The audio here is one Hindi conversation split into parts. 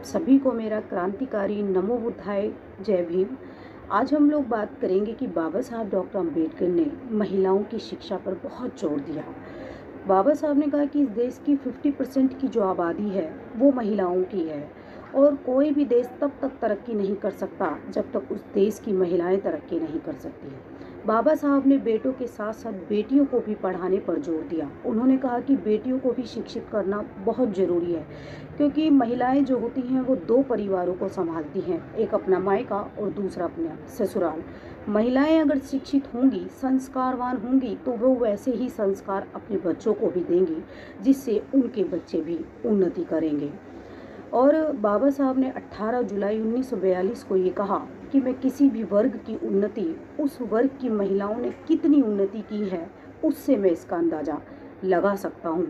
सभी को मेरा क्रांतिकारी नमो बुद्धाय जय भीम। आज हम लोग बात करेंगे कि बाबा साहब डॉक्टर अंबेडकर ने महिलाओं की शिक्षा पर बहुत जोर दिया। बाबा साहब ने कहा कि इस देश की 50% की जो आबादी है वो महिलाओं की है और कोई भी देश तब तक तरक्की नहीं कर सकता जब तक उस देश की महिलाएं तरक्की नहीं कर सकती हैं। बाबा साहब ने बेटों के साथ साथ बेटियों को भी पढ़ाने पर जोर दिया। उन्होंने कहा कि बेटियों को भी शिक्षित करना बहुत ज़रूरी है, क्योंकि महिलाएं जो होती हैं वो दो परिवारों को संभालती हैं, एक अपना मायका और दूसरा अपना ससुराल। महिलाएं अगर शिक्षित होंगी, संस्कारवान होंगी, तो वो वैसे ही संस्कार अपने बच्चों को भी देंगी, जिससे उनके बच्चे भी उन्नति करेंगे। और बाबा साहब ने 18 जुलाई 1942 को ये कहा कि मैं किसी भी वर्ग की उन्नति, उस वर्ग की महिलाओं ने कितनी उन्नति की है, उससे मैं इसका अंदाज़ा लगा सकता हूँ।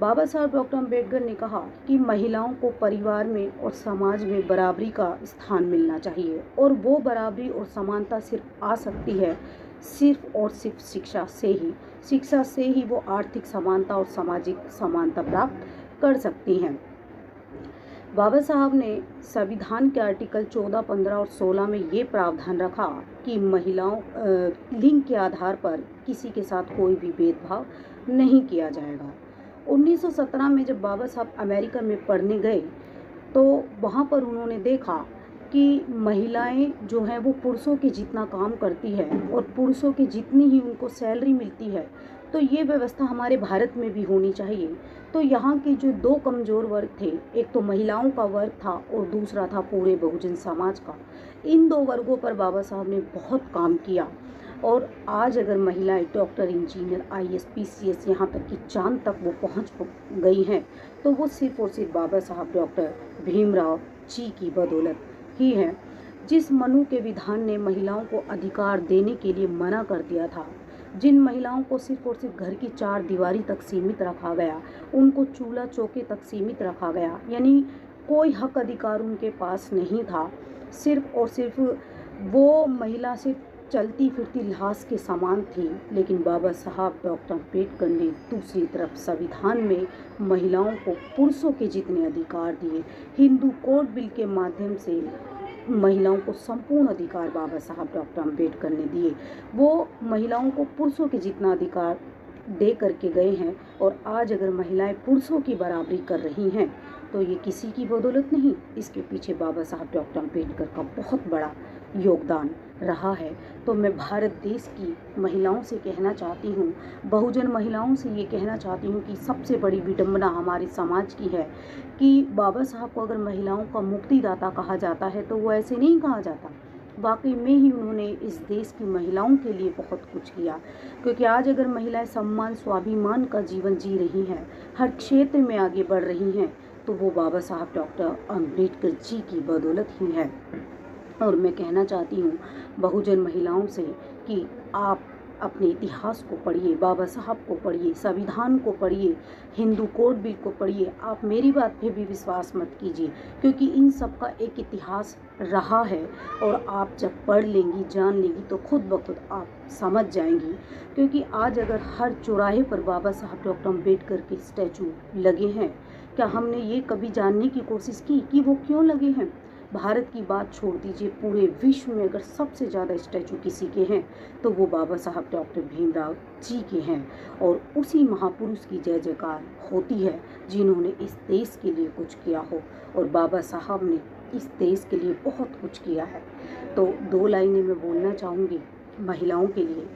बाबा साहब डॉक्टर अंबेडकर ने कहा कि महिलाओं को परिवार में और समाज में बराबरी का स्थान मिलना चाहिए, और वो बराबरी और समानता सिर्फ आ सकती है सिर्फ और सिर्फ शिक्षा से ही वो आर्थिक समानता और सामाजिक समानता प्राप्त कर सकती हैं। बाबा साहब ने संविधान के आर्टिकल 14, 15 और 16 में ये प्रावधान रखा कि महिलाओं लिंग के आधार पर किसी के साथ कोई भी भेदभाव नहीं किया जाएगा। 1917 में जब बाबा साहब अमेरिका में पढ़ने गए तो वहाँ पर उन्होंने देखा कि महिलाएं जो हैं वो पुरुषों के जितना काम करती है और पुरुषों के जितनी ही उनको सैलरी मिलती है, तो ये व्यवस्था हमारे भारत में भी होनी चाहिए। तो यहाँ के जो दो कमज़ोर वर्ग थे, एक तो महिलाओं का वर्ग था और दूसरा था पूरे बहुजन समाज का। इन दो वर्गों पर बाबा साहब ने बहुत काम किया, और आज अगर महिलाएं डॉक्टर, इंजीनियर, आईएएस, पीसीएस, यहाँ तक कि चांद तक वो पहुँच गई हैं, तो वो सिर्फ और सिर्फ बाबा साहब डॉक्टर भीमराव जी की बदौलत ही है। जिस मनु के विधान ने महिलाओं को अधिकार देने के लिए मना कर दिया था, जिन महिलाओं को सिर्फ और सिर्फ घर की चार दीवारी तक सीमित रखा गया, उनको चूल्हा चौके तक सीमित रखा गया, यानी कोई हक अधिकार उनके पास नहीं था। सिर्फ और सिर्फ वो महिला सिर्फ चलती फिरती लाश के समान थी। लेकिन बाबा साहब डॉक्टर अम्बेडकर ने दूसरी तरफ संविधान में महिलाओं को पुरुषों के जितने अधिकार दिए। हिंदू कोड बिल के माध्यम से महिलाओं को संपूर्ण अधिकार बाबा साहब डॉक्टर अम्बेडकर ने दिए। वो महिलाओं को पुरुषों के जितना अधिकार दे करके गए हैं, और आज अगर महिलाएं पुरुषों की बराबरी कर रही हैं तो ये किसी की बदौलत नहीं, इसके पीछे बाबा साहब डॉक्टर अम्बेडकर का बहुत बड़ा योगदान रहा है। तो मैं भारत देश की महिलाओं से कहना चाहती हूँ, बहुजन महिलाओं से ये कहना चाहती हूँ कि सबसे बड़ी विडंबना हमारे समाज की है कि बाबा साहब को अगर महिलाओं का मुक्तिदाता कहा जाता है तो वो ऐसे नहीं कहा जाता। वाकई में ही उन्होंने इस देश की महिलाओं के लिए बहुत कुछ किया, क्योंकि आज अगर महिलाएं सम्मान, स्वाभिमान का जीवन जी रही हैं, हर क्षेत्र में आगे बढ़ रही हैं, तो वो बाबा साहब डॉक्टर अम्बेडकर जी की बदौलत ही है। और मैं कहना चाहती हूँ बहुजन महिलाओं से कि आप अपने इतिहास को पढ़िए, बाबा साहब को पढ़िए, संविधान को पढ़िए, हिंदू कोड बिल को पढ़िए। आप मेरी बात पे भी विश्वास मत कीजिए, क्योंकि इन सब का एक इतिहास रहा है, और आप जब पढ़ लेंगी, जान लेंगी, तो खुद ब खुद आप समझ जाएंगी। क्योंकि आज अगर हर चौराहे पर बाबा साहब डॉक्टर अम्बेडकर के स्टैचू लगे हैं, क्या हमने ये कभी जानने की कोशिश की कि वो क्यों लगे हैं? भारत की बात छोड़ दीजिए, पूरे विश्व में अगर सबसे ज़्यादा स्टैचू किसी के हैं तो वो बाबा साहब डॉक्टर भीमराव जी के हैं, और उसी महापुरुष की जय जयकार होती है जिन्होंने इस देश के लिए कुछ किया हो। और बाबा साहब ने इस देश के लिए बहुत कुछ किया है। तो दो लाइनें मैं बोलना चाहूँगी महिलाओं के लिए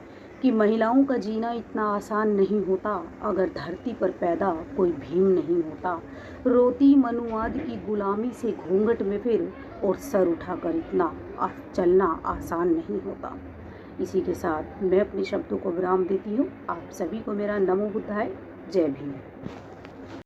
कि महिलाओं का जीना इतना आसान नहीं होता अगर धरती पर पैदा कोई भीम नहीं होता। रोती मनुवाद की गुलामी से घूंघट में फिर, और सर उठाकर इतना चलना आसान नहीं होता। इसी के साथ मैं अपने शब्दों को विराम देती हूँ। आप सभी को मेरा नमो बुद्धाय, जय भीम।